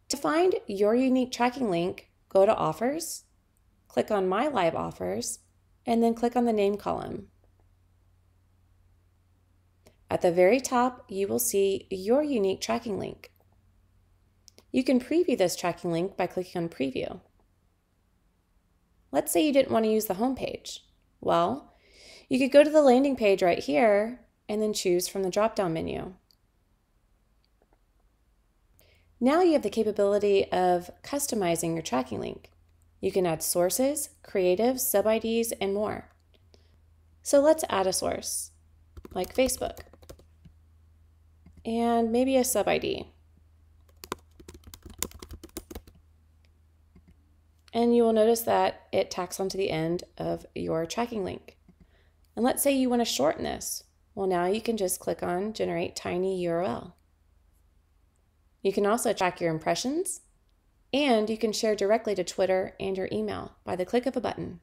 To find your unique tracking link, go to Offers, click on My Live Offers, and then click on the name column. At the very top, you will see your unique tracking link. You can preview this tracking link by clicking on Preview. Let's say you didn't want to use the home page. Well, you could go to the landing page right here and then choose from the drop-down menu. Now you have the capability of customizing your tracking link. You can add sources, creatives, sub-IDs, and more. So let's add a source, like Facebook, and maybe a sub-ID. And you will notice that it tacks onto the end of your tracking link. And let's say you want to shorten this. Well, now you can just click on Generate Tiny URL. You can also track your impressions, and you can share directly to Twitter and your email by the click of a button.